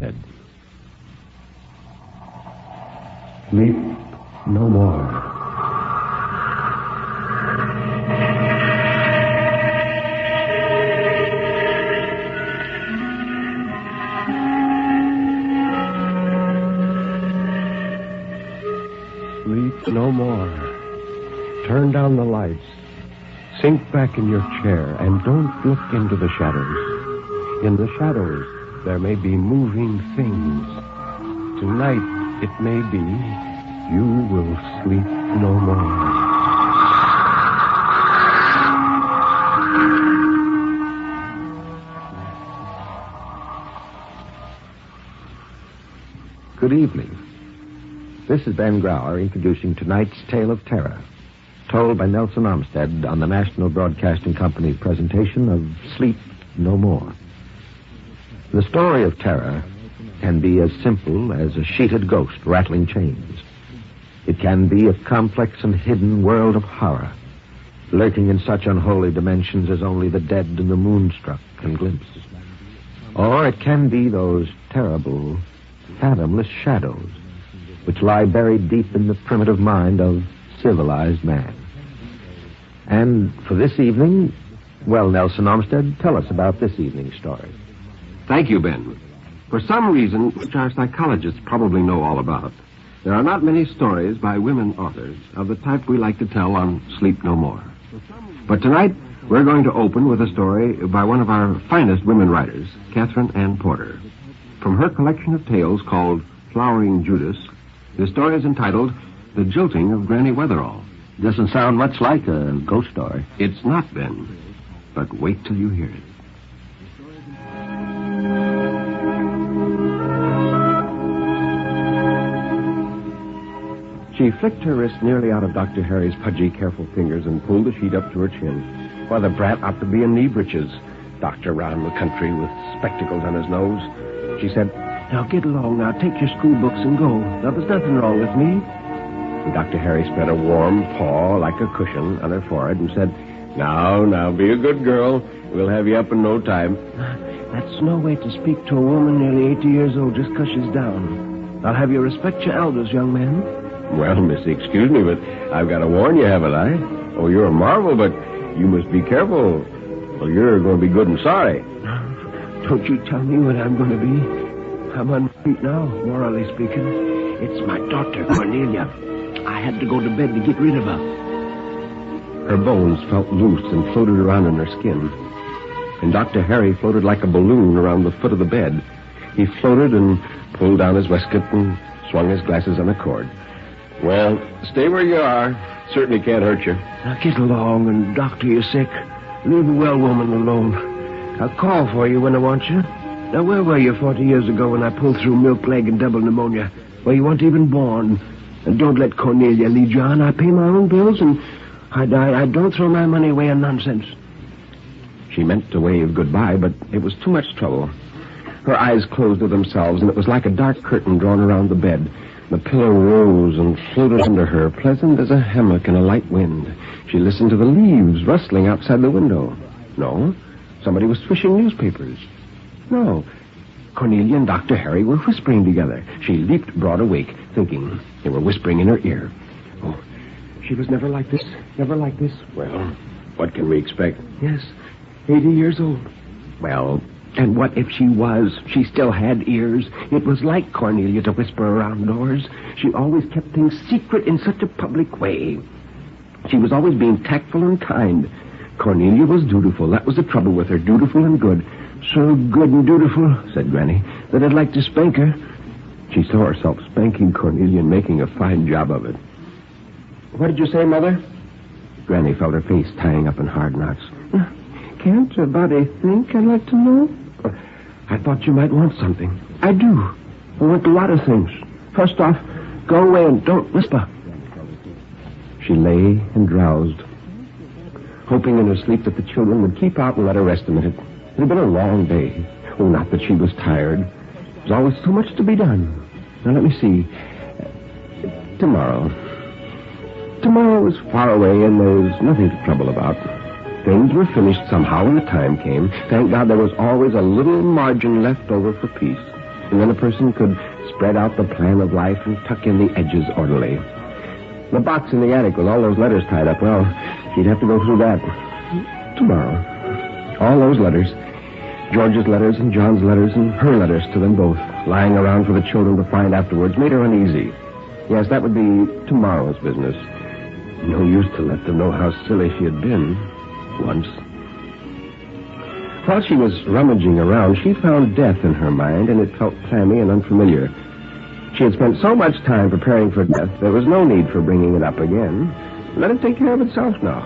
Dead. Sleep no more. Sleep no more. Turn down the lights. Sink back in your chair and don't look into the shadows. In the shadows, there may be moving things. Tonight, it may be, you will sleep no more. Good evening. This is Ben Grauer introducing tonight's Tale of Terror, told by Nelson Armstead on the National Broadcasting Company presentation of Sleep No More. The story of terror can be as simple as a sheeted ghost rattling chains. It can be a complex and hidden world of horror, lurking in such unholy dimensions as only the dead and the moonstruck can glimpse. Or it can be those terrible, fathomless shadows which lie buried deep in the primitive mind of civilized man. And for this evening, well, Nelson Armstead, tell us about this evening's story. Thank you, Ben. For some reason, which our psychologists probably know all about, there are not many stories by women authors of the type we like to tell on Sleep No More. But tonight, we're going to open with a story by one of our finest women writers, Catherine Ann Porter. From her collection of tales called Flowering Judas, the story is entitled The Jilting of Granny Weatherall. Doesn't sound much like a ghost story. It's not, Ben, but wait till you hear it. She flicked her wrist nearly out of Dr. Harry's pudgy, careful fingers and pulled the sheet up to her chin. Why, the brat ought to be in knee breeches. Doctor round the country with spectacles on his nose. She said, "Now get along now. Take your school books and go. Now, there's nothing wrong with me." And Dr. Harry spread a warm paw like a cushion on her forehead and said, Now, be a good girl. We'll have you up in no time." "That's no way to speak to a woman nearly 80 years old just 'cause she's down. I'll have you respect your elders, young man." "Well, missy, excuse me, but I've got to warn you, haven't I? Oh, you're a marvel, but you must be careful, or you're going to be good and sorry." "Don't you tell me what I'm going to be. I'm on my feet now, morally speaking. It's my daughter, Cornelia. I had to go to bed to get rid of her." Her bones felt loose and floated around in her skin. And Dr. Harry floated like a balloon around the foot of the bed. He floated and pulled down his waistcoat and swung his glasses on a cord. "Well, stay where you are. Certainly can't hurt you." "Now get along, and doctor you sick. Leave a well woman alone. I'll call for you when I want you. Now, where were you 40 years ago when I pulled through milk leg and double pneumonia? Well, you weren't even born. And don't let Cornelia lead you on. I pay my own bills, and I don't throw my money away on nonsense." She meant to wave goodbye, but it was too much trouble. Her eyes closed of themselves, and it was like a dark curtain drawn around the bed. The pillow rose and floated under her, pleasant as a hammock in a light wind. She listened to the leaves rustling outside the window. No, somebody was swishing newspapers. No, Cornelia and Dr. Harry were whispering together. She leaped broad awake, thinking they were whispering in her ear. Oh, she was never like this, never like this. Well, what can we expect? Yes, 80 years old. Well, and what if she was? She still had ears. It was like Cornelia to whisper around doors. She always kept things secret in such a public way. She was always being tactful and kind. Cornelia was dutiful. That was the trouble with her, dutiful and good. "So good and dutiful," said Granny, "that I'd like to spank her." She saw herself spanking Cornelia and making a fine job of it. "What did you say, Mother?" Granny felt her face tying up in hard knots. "Can't a body think, I'd like to know?" "I thought you might want something." "I do. I want a lot of things. First off, go away and don't whisper." She lay and drowsed, hoping in her sleep that the children would keep out and let her rest a minute. It had been a long day. Oh, not that she was tired. There's always so much to be done. Now, let me see. Tomorrow. Tomorrow is far away, and there's nothing to trouble about. Things were finished somehow when the time came. Thank God there was always a little margin left over for peace. and then a person could spread out the plan of life and tuck in the edges orderly. The box in the attic with all those letters tied up, well, she'd have to go through that tomorrow. All those letters. George's letters and John's letters and her letters to them both, lying around for the children to find afterwards, made her uneasy. Yes, that would be tomorrow's business. No use to let them know how silly she had been once. While she was rummaging around, she found death in her mind, and it felt clammy and unfamiliar. She had spent so much time preparing for death, there was no need for bringing it up again. Let it take care of itself now.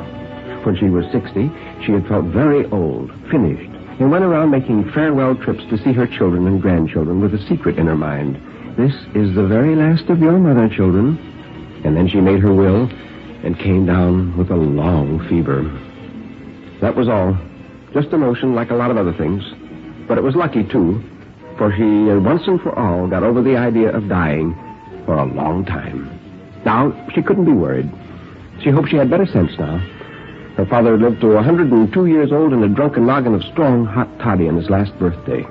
When she was 60, she had felt very old, finished, and went around making farewell trips to see her children and grandchildren with a secret in her mind. This is the very last of your mother, children. And then she made her will and came down with a long fever. That was all. Just a notion like a lot of other things. But it was lucky, too, for she, once and for all, got over the idea of dying for a long time. Now, she couldn't be worried. She hoped she had better sense now. Her father had lived to 102 years old and had drunk a noggin of strong, hot toddy on his last birthday.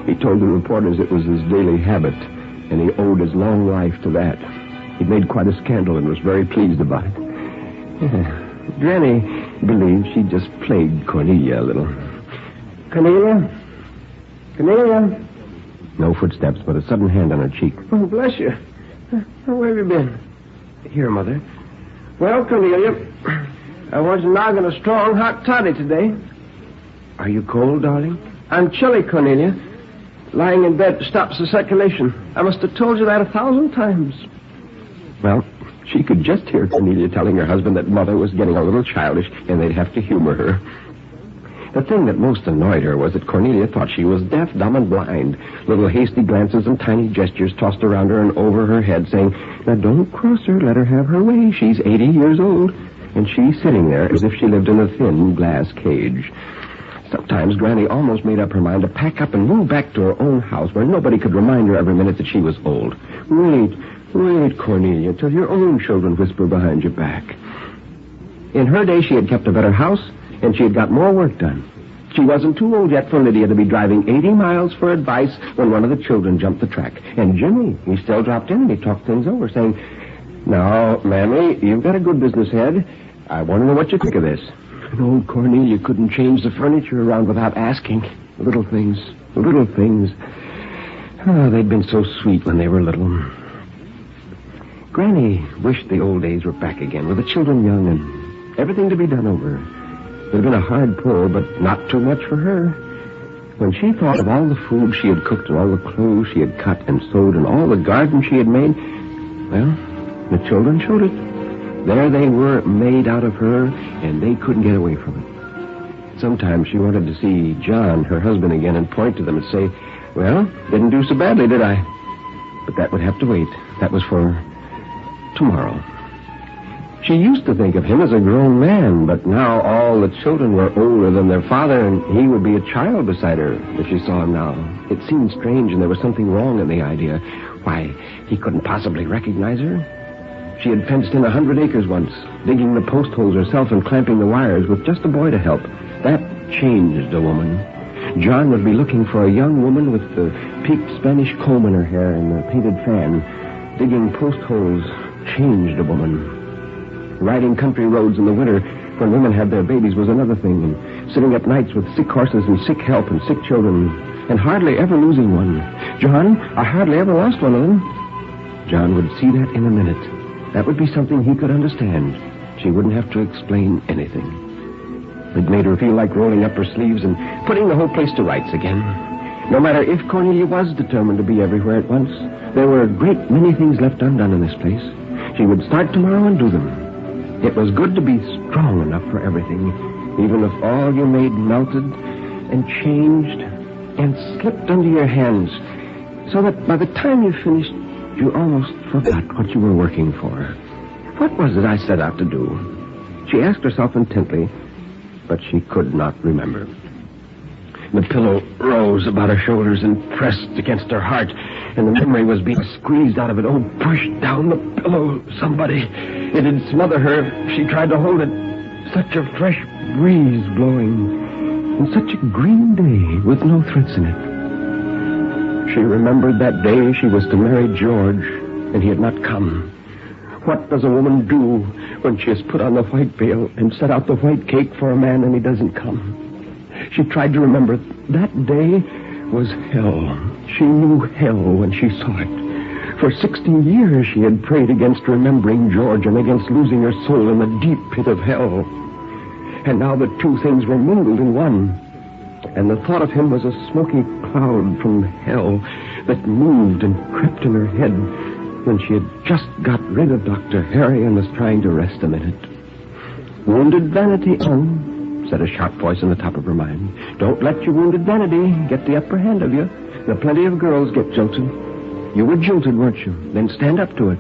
He told the reporters it was his daily habit, and he owed his long life to that. He'd made quite a scandal and was very pleased about it. Granny believed she just plagued Cornelia a little. Cornelia? Cornelia? No footsteps, but a sudden hand on her cheek. Oh, bless you. Where have you been? Here, Mother. Well, Cornelia, I was noggin of strong hot toddy today. Are you cold, darling? I'm chilly, Cornelia. Lying in bed stops the circulation. I must have told you that 1,000 times. Well, she could just hear Cornelia telling her husband that Mother was getting a little childish and they'd have to humor her. The thing that most annoyed her was that Cornelia thought she was deaf, dumb, and blind. Little hasty glances and tiny gestures tossed around her and over her head, saying, "Now don't cross her, let her have her way. She's 80 years old." And she's sitting there as if she lived in a thin glass cage. Sometimes Granny almost made up her mind to pack up and move back to her own house where nobody could remind her every minute that she was old. Wait, Cornelia, till your own children whisper behind your back. In her day, she had kept a better house, and she had got more work done. She wasn't too old yet for Lydia to be driving 80 miles for advice when one of the children jumped the track. And Jimmy, he still dropped in and he talked things over, saying, "Now, Mammy, you've got a good business head. I want to know what you think of this." And old Cornelia couldn't change the furniture around without asking. Little things. Oh, they'd been so sweet when they were little. Granny wished the old days were back again, with the children young and everything to be done over. It had been a hard pull, but not too much for her. When she thought of all the food she had cooked and all the clothes she had cut and sewed and all the garden she had made, well, the children showed it. There they were, made out of her, and they couldn't get away from it. Sometimes she wanted to see John, her husband, again and point to them and say, "Well, didn't do so badly, did I?" But that would have to wait. That was for tomorrow. She used to think of him as a grown man, but now all the children were older than their father, and he would be a child beside her if she saw him now. It seemed strange, and there was something wrong in the idea. Why, he couldn't possibly recognize her. She had fenced in 100 acres once, digging the post holes herself and clamping the wires with just a boy to help. That changed a woman. John would be looking for a young woman with the peaked Spanish comb in her hair and a painted fan. Digging post holes changed a woman. Riding country roads in the winter when women had their babies was another thing, and sitting up nights with sick horses and sick help and sick children, and hardly ever losing one. John, I hardly ever lost one of them. John would see that in a minute. That would be something he could understand. She wouldn't have to explain anything. It made her feel like rolling up her sleeves and putting the whole place to rights again. No matter if Cornelia was determined to be everywhere at once, there were a great many things left undone in this place. She would start tomorrow and do them. It was good to be strong enough for everything, even if all you made melted and changed and slipped under your hands, so that by the time you finished, you almost forgot what you were working for. What was it I set out to do? She asked herself intently, but she could not remember. The pillow rose about her shoulders and pressed against her heart, and the memory was being squeezed out of it. Oh, push down the pillow, somebody. It'd smother her. She tried to hold it. Such a fresh breeze blowing, and such a green day with no threats in it. She remembered that day she was to marry George, and he had not come. What does a woman do when she has put on the white veil and set out the white cake for a man and he doesn't come? She tried to remember. That day was hell. She knew hell when she saw it. For 60 years she had prayed against remembering George and against losing her soul in the deep pit of hell. And now the two things were mingled in one. And the thought of him was a smoky cloud from hell that moved and crept in her head when she had just got rid of Dr. Harry and was trying to rest a minute. Wounded vanity, said a sharp voice in the top of her mind. Don't let your wounded vanity get the upper hand of you. There are plenty of girls get jilted. You were jilted, weren't you? Then stand up to it.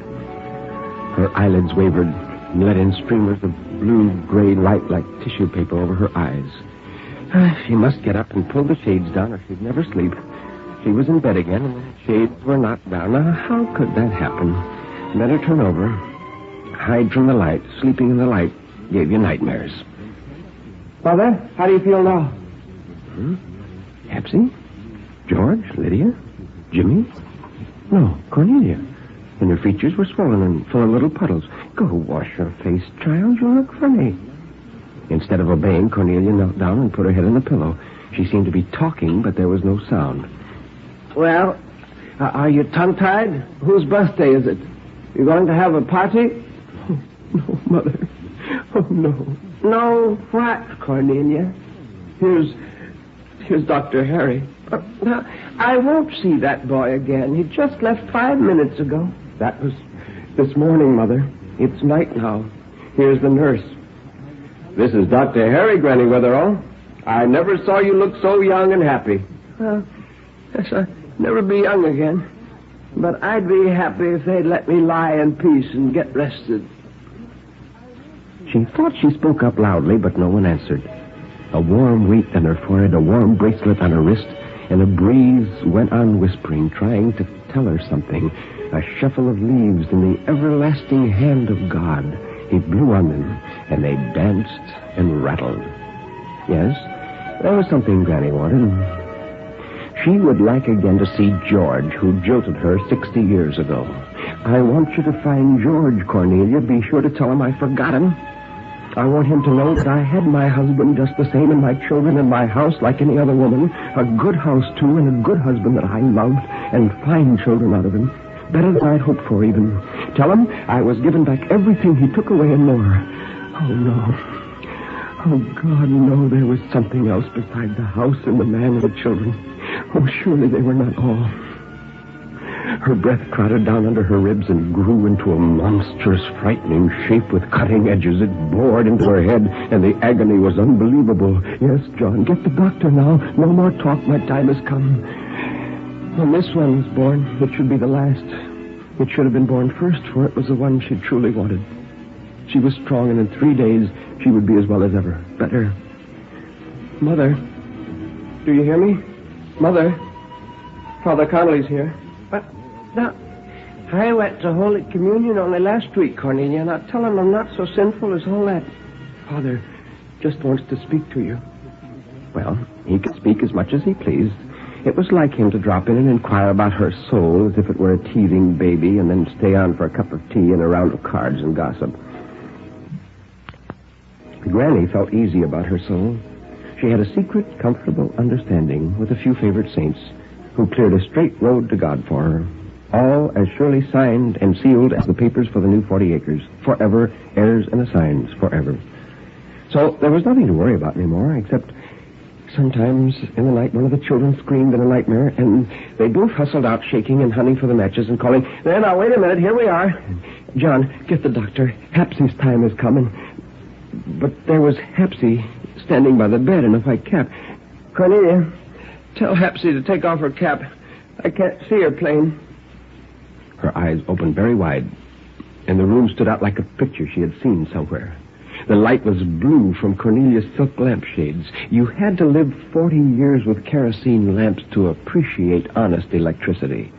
Her eyelids wavered and let in streamers of blue-gray light like tissue paper over her eyes. She must get up and pull the shades down or she'd never sleep. She was in bed again and the shades were not down. Now, how could that happen? Better turn over. Hide from the light. Sleeping in the light gave you nightmares. Father, how do you feel now? Hepsy? George? Lydia? Jimmy? No, Cornelia. And her features were swollen and full of little puddles. Go wash your face, child. You look funny. Instead of obeying, Cornelia knelt down and put her head on the pillow. She seemed to be talking, but there was no sound. Well, are you tongue-tied? Whose birthday is it? You going to have a party? Oh, no, Mother. Oh, no. No, what, Cornelia? Here's Dr. Harry. Now, I won't see that boy again. He just left 5 minutes ago. That was this morning, Mother. It's night now. Here's the nurse. This is Dr. Harry, Granny Weatherall. I never saw you look so young and happy. Well, yes, I'll never be young again. But I'd be happy if they'd let me lie in peace and get rested. She thought she spoke up loudly, but no one answered. A warm wreath on her forehead, a warm bracelet on her wrist, and a breeze went on whispering, trying to tell her something. A shuffle of leaves in the everlasting hand of God. He blew on them, and they danced and rattled. Yes, there was something Granny wanted. She would like again to see George, who jilted her 60 years ago. I want you to find George, Cornelia. Be sure to tell him I forgot him. I want him to know that I had my husband just the same and my children and my house like any other woman. A good house, too, and a good husband that I loved, and fine children out of him. Better than I'd hoped for, even. Tell him I was given back everything he took away and more. Oh, no. Oh, God, no, there was something else beside the house and the man and the children. Oh, surely they were not all. Her breath crowded down under her ribs and grew into a monstrous, frightening shape with cutting edges. It bored into her head, and the agony was unbelievable. Yes, John, get the doctor now. No more talk. My time has come. When this one was born, it should be the last. It should have been born first, for it was the one she truly wanted. She was strong, and in 3 days, she would be as well as ever. Better. Mother, do you hear me? Mother, Father Connolly's here. But, now, I went to Holy Communion only last week, Cornelia, and I tell him I'm not so sinful as all that. Father just wants to speak to you. Well, he could speak as much as he pleased. It was like him to drop in and inquire about her soul as if it were a teething baby and then stay on for a cup of tea and a round of cards and gossip. Granny felt easy about her soul. She had a secret, comfortable understanding with a few favorite saints who cleared a straight road to God for her, all as surely signed and sealed as the papers for the new 40 acres, forever, heirs and assigns, forever. So there was nothing to worry about anymore, except sometimes in the night one of the children screamed in a nightmare, and they both hustled out, shaking and hunting for the matches and calling, "There, now, wait a minute, here we are. John, get the doctor. Hepsy's time is coming." But there was Hepsy standing by the bed in a white cap. "Cornelia, tell Hepsy to take off her cap. I can't see her plain." Her eyes opened very wide, and the room stood out like a picture she had seen somewhere. The light was blue from Cornelia's silk lampshades. You had to live 40 years with kerosene lamps to appreciate honest electricity.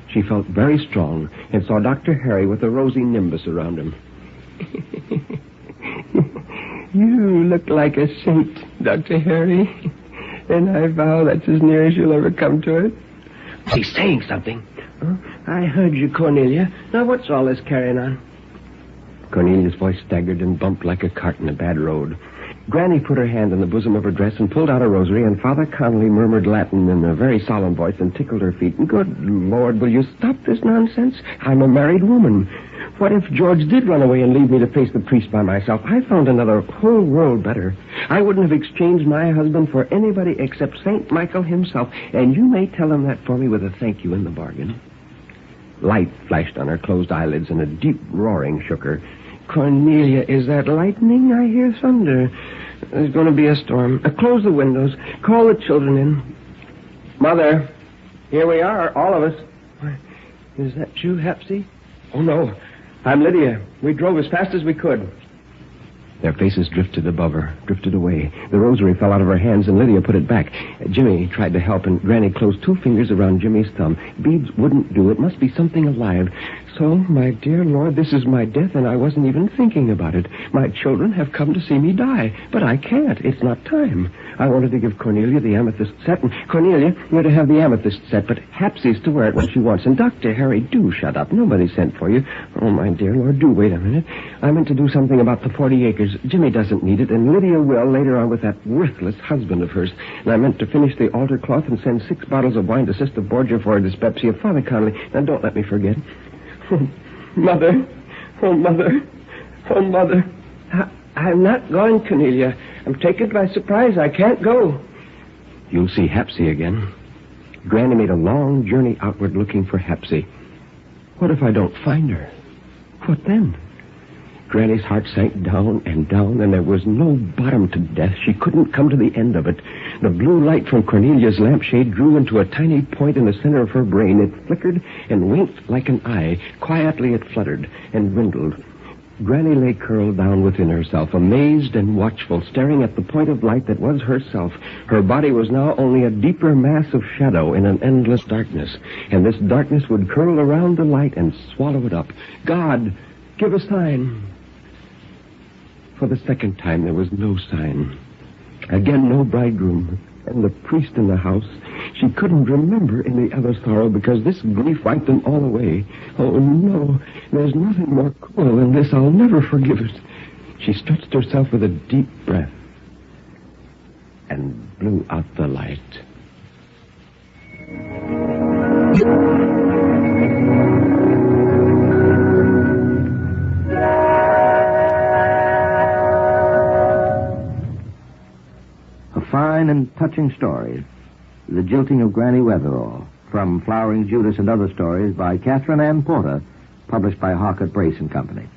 She felt very strong and saw Dr. Harry with a rosy nimbus around him. "You look like a saint, Dr. Harry, and I vow that's as near as you'll ever come to it. He's saying something. I heard you, Cornelia. Now, what's all this carrying on? Cornelia's voice staggered and bumped like a cart in a bad road. Granny put her hand in the bosom of her dress and pulled out a rosary, and Father Connolly murmured Latin in a very solemn voice and tickled her feet. Good Lord, will you stop this nonsense? I'm a married woman. What if George did run away and leave me to face the priest by myself? I found another whole world better. I wouldn't have exchanged my husband for anybody except St. Michael himself, and you may tell him that for me with a thank you in the bargain. Light flashed on her closed eyelids, and a deep roaring shook her. Cornelia, is that lightning? I hear thunder. There's going to be a storm. Close the windows. Call the children in. Mother, here we are, all of us. Is that you, Hepsy? Oh, no. I'm Lydia. We drove as fast as we could. Their faces drifted above her, drifted away. The rosary fell out of her hands, and Lydia put it back. Jimmy tried to help, and Granny closed 2 fingers around Jimmy's thumb. Beads wouldn't do. It must be something alive. So, my dear Lord, this is my death, and I wasn't even thinking about it. My children have come to see me die, but I can't. It's not time. I wanted to give Cornelia the amethyst set, and Cornelia, you're to have the amethyst set, but Hapsy's to wear it when she wants. And Dr. Harry, do shut up. Nobody sent for you. Oh, my dear Lord, do wait a minute. I meant to do something about the 40 acres. Jimmy doesn't need it, and Lydia will later on with that worthless husband of hers. And I meant to finish the altar cloth and send 6 bottles of wine to Sister Borgia for her dyspepsia. Father Connolly, now don't let me forget. Oh, Mother. Oh, Mother. Oh, Mother. I'm not going, Cornelia. I'm taken by surprise. I can't go. You'll see Hepsy again. Granny made a long journey outward looking for Hepsy. What if I don't find her? What then? Granny's heart sank down, and there was no bottom to death. She couldn't come to the end of it. The blue light from Cornelia's lampshade drew into a tiny point in the center of her brain. It flickered and winked like an eye. Quietly it fluttered and dwindled. Granny lay curled down within herself, amazed and watchful, staring at the point of light that was herself. Her body was now only a deeper mass of shadow in an endless darkness, and this darkness would curl around the light and swallow it up. God, give a sign. For the second time, there was no sign. Again, no bridegroom, and the priest in the house. She couldn't remember any other sorrow because this grief wiped them all away. Oh, no, there's nothing more cruel than this. I'll never forgive it. She stretched herself with a deep breath and blew out the light. Fine and touching story, The Jilting of Granny Weatherall, from Flowering Judas and Other Stories by Catherine Ann Porter, published by Harcourt Brace and Company.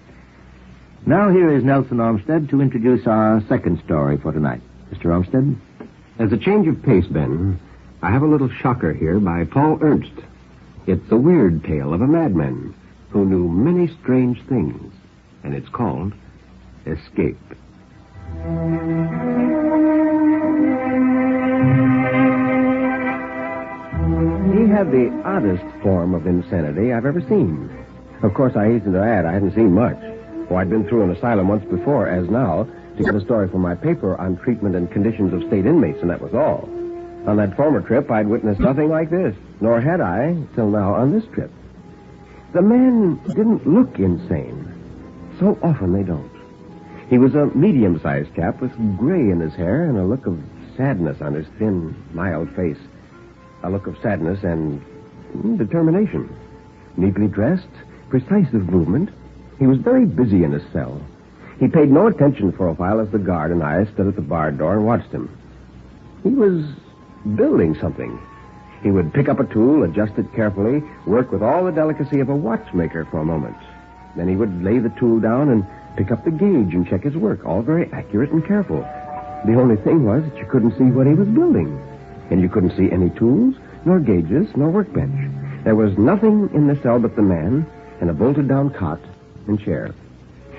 Now here is Nelson Armstead to introduce our second story for tonight. Mr. Armstead? As a change of pace, Ben, I have a little shocker here by Paul Ernst. It's the weird tale of a madman who knew many strange things, and it's called Escape. He had the oddest form of insanity I've ever seen. Of course, I hasten to add, I hadn't seen much. Oh, I'd been through an asylum once before, as now, to get a story for my paper on treatment and conditions of state inmates, and that was all. On that former trip, I'd witnessed nothing like this, nor had I, till now, on this trip. The man didn't look insane. So often they don't. He was a medium-sized chap with gray in his hair and a look of sadness on his thin, mild face. A look of sadness and determination. Neatly dressed, precise of movement, he was very busy in his cell. He paid no attention for a while as the guard and I stood at the bar door and watched him. He was building something. He would pick up a tool, adjust it carefully, work with all the delicacy of a watchmaker for a moment. Then he would lay the tool down and pick up the gauge and check his work, all very accurate and careful. The only thing was that you couldn't see what he was building. And you couldn't see any tools, nor gauges, nor workbench. There was nothing in the cell but the man and a bolted-down cot and chair.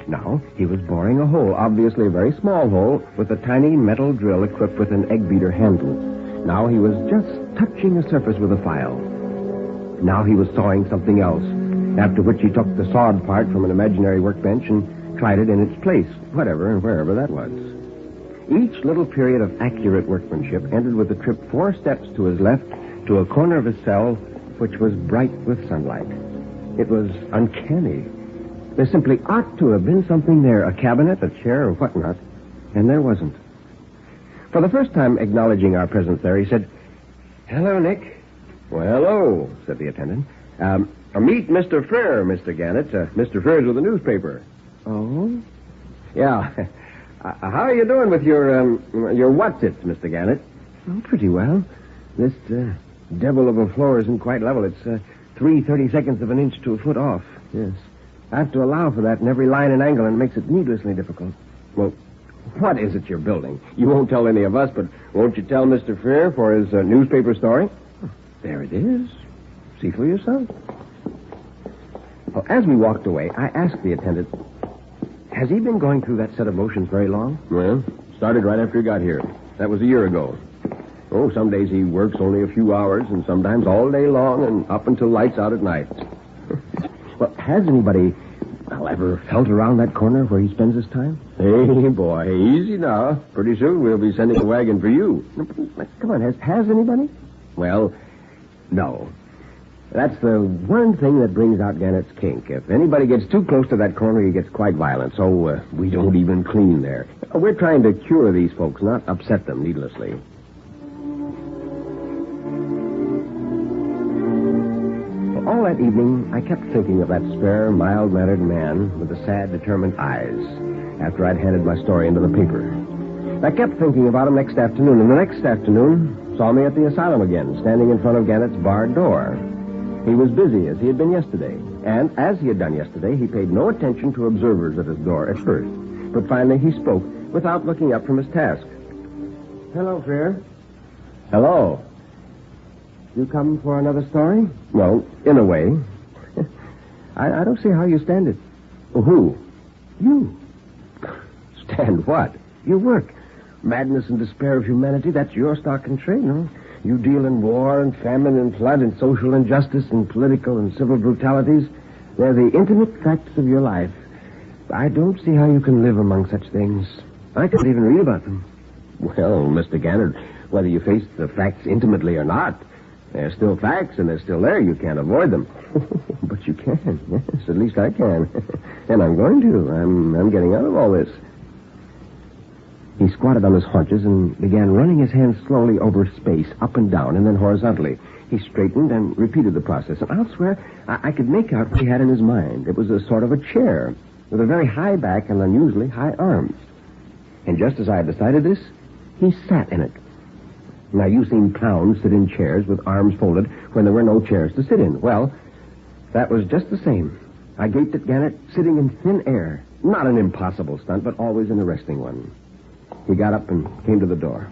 Now, he was boring a hole, obviously a very small hole, with a tiny metal drill equipped with an egg beater handle. Now he was just touching the surface with a file. Now he was sawing something else, after which he took the sawed part from an imaginary workbench and tried it in its place, whatever and wherever that was. Each little period of accurate workmanship ended with a trip 4 steps to his left to a corner of his cell which was bright with sunlight. It was uncanny. There simply ought to have been something there, a cabinet, a chair, or whatnot, and there wasn't. For the first time acknowledging our presence there, he said, "Hello, Nick." "Well, hello," said the attendant. Meet Mr. Frere, Mr. Gannett. Mr. Frere's with the newspaper." "Oh?" "Yeah. How are you doing with your what's-its, Mr. Gannett?" "Oh, pretty well. This devil of a floor isn't quite level. It's 3/32 of an inch to a foot off. Yes. I have to allow for that in every line and angle, and it makes it needlessly difficult." "Well, what is it you're building? You won't tell any of us, but won't you tell Mr. Frere for his newspaper story?" Oh, there it is. See for yourself." Well, as we walked away, I asked the attendant, "Has he been going through that set of motions very long?" "Well, started right after he got here. That was a year ago. Oh, some days he works only a few hours, and sometimes all day long and up until lights out at night." "Well, has anybody ever felt around that corner where he spends his time?" "Hey, boy, easy now. Pretty soon we'll be sending a wagon for you." "Come on, has anybody?" "Well, no. That's the one thing that brings out Gannett's kink. If anybody gets too close to that corner, he gets quite violent, so we don't even clean there. We're trying to cure these folks, not upset them needlessly." Well, all that evening, I kept thinking of that spare, mild-mannered man with the sad, determined eyes after I'd handed my story into the paper. I kept thinking about him next afternoon, and the next afternoon saw me at the asylum again, standing in front of Gannett's barred door. He was busy, as he had been yesterday. And, as he had done yesterday, he paid no attention to observers at his door at first. But finally he spoke, without looking up from his task. "Hello, Frere." "Hello." "You come for another story?" "Well, in a way." I don't see how you stand it." "Well, who?" "You." "Stand what?" "Your work. Madness and despair of humanity, that's your stock and trade, no? You deal in war and famine and flood and social injustice and political and civil brutalities. They're the intimate facts of your life. I don't see how you can live among such things. I can't even read about them." "Well, Mr. Gannett, whether you face the facts intimately or not, they're still facts and they're still there. You can't avoid them." "But you can. Yes, at least I can. And I'm going to. I'm getting out of all this." He squatted on his haunches and began running his hands slowly over space, up and down, and then horizontally. He straightened and repeated the process. And I'll swear I could make out what he had in his mind. It was a sort of a chair with a very high back and unusually high arms. And just as I had decided this, he sat in it. Now, you've seen clowns sit in chairs with arms folded when there were no chairs to sit in. Well, that was just the same. I gaped at Gannett sitting in thin air. Not an impossible stunt, but always an arresting one. He got up and came to the door.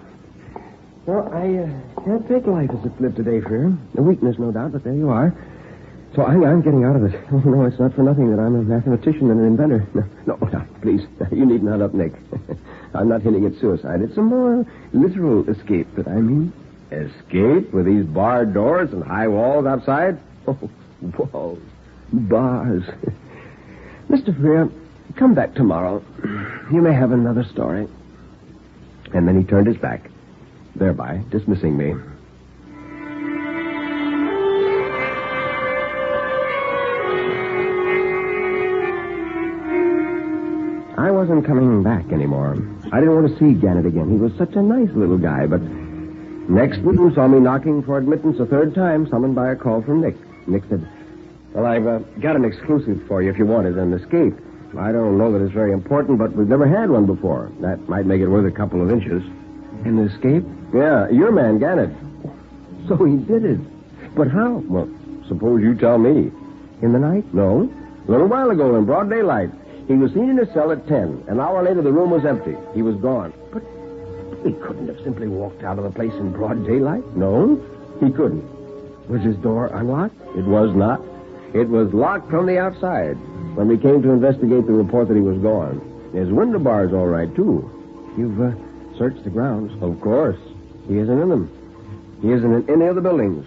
"Well, I can't take life as it's lived today, Frere. A weakness, no doubt, but there you are. So I'm getting out of it. Oh, no, it's not for nothing that I'm a mathematician and an inventor. No, please, you need not up, Nick. I'm not hinting at suicide. It's a more literal escape that I mean." "Escape? With these barred doors and high walls outside?" "Oh, walls. Bars. Mr. Frere, come back tomorrow. You may have another story." And then he turned his back, thereby dismissing me. I wasn't coming back anymore. I didn't want to see Gannett again. He was such a nice little guy, but next week saw me knocking for admittance a third time, summoned by a call from Nick. Nick said, "Well, I've got an exclusive for you if you want it, an escape. I don't know that it's very important, but we've never had one before. That might make it worth a couple of inches." "An escape?" "Yeah, your man, Gannett." "So he did it. But how?" "Well, suppose you tell me." "In the night?" "No. A little while ago in broad daylight. He was seen in his cell at 10. An hour later, the room was empty. He was gone." "But he couldn't have simply walked out of the place in broad daylight." "No, he couldn't." "Was his door unlocked?" "It was not. It was locked from the outside. When we came to investigate the report that he was gone. His window bar's all right, too." "You've searched the grounds?" "Of course. He isn't in them. He isn't in any of the buildings.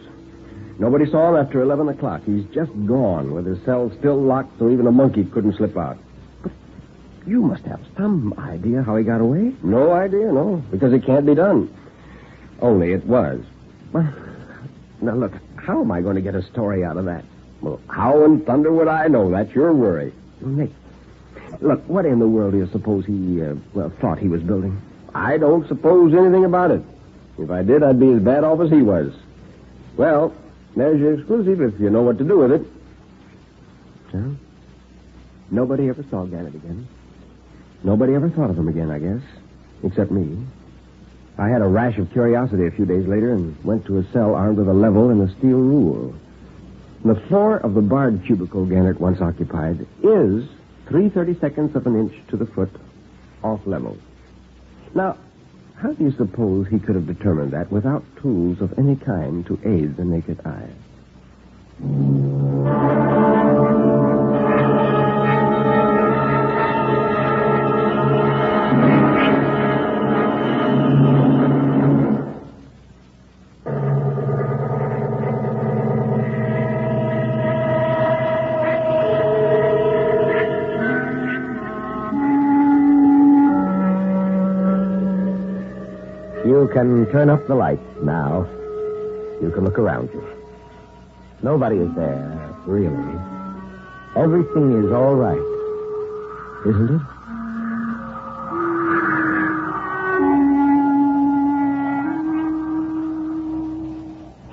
Nobody saw him after 11 o'clock. He's just gone, with his cell still locked so even a monkey couldn't slip out." "But you must have some idea how he got away." "No idea, no, because it can't be done. Only it was." "Well, now look, how am I going to get a story out of that? Well, how in thunder would I know? That's your worry. Well, Nick, look, what in the world do you suppose he, thought he was building? I don't suppose anything about it. If I did, I'd be as bad off as he was. Well, there's your exclusive if you know what to do with it. Well, nobody ever saw Gannett again. Nobody ever thought of him again, I guess, except me. I had a rash of curiosity a few days later and went to a cell armed with a level and a steel rule. The floor of the barred cubicle Gannett once occupied is 3/32 of an inch to the foot off level. Now, how do you suppose he could have determined that without tools of any kind to aid the naked eye? You can turn up the lights now. You can look around you. Nobody is there, really. Everything is all right, isn't it?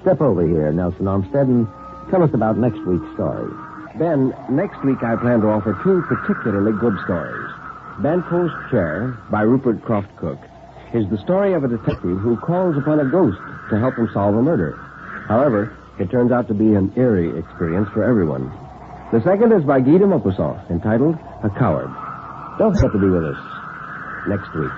Step over here, Nelson Armstead, and tell us about next week's story. Ben, next week I plan to offer two particularly good stories. Banco's Chair by Rupert Croft Cook is the story of a detective who calls upon a ghost to help him solve a murder. However, it turns out to be an eerie experience for everyone. The second is by Guy de Maupassant, entitled A Coward. Don't forget to be with us next week.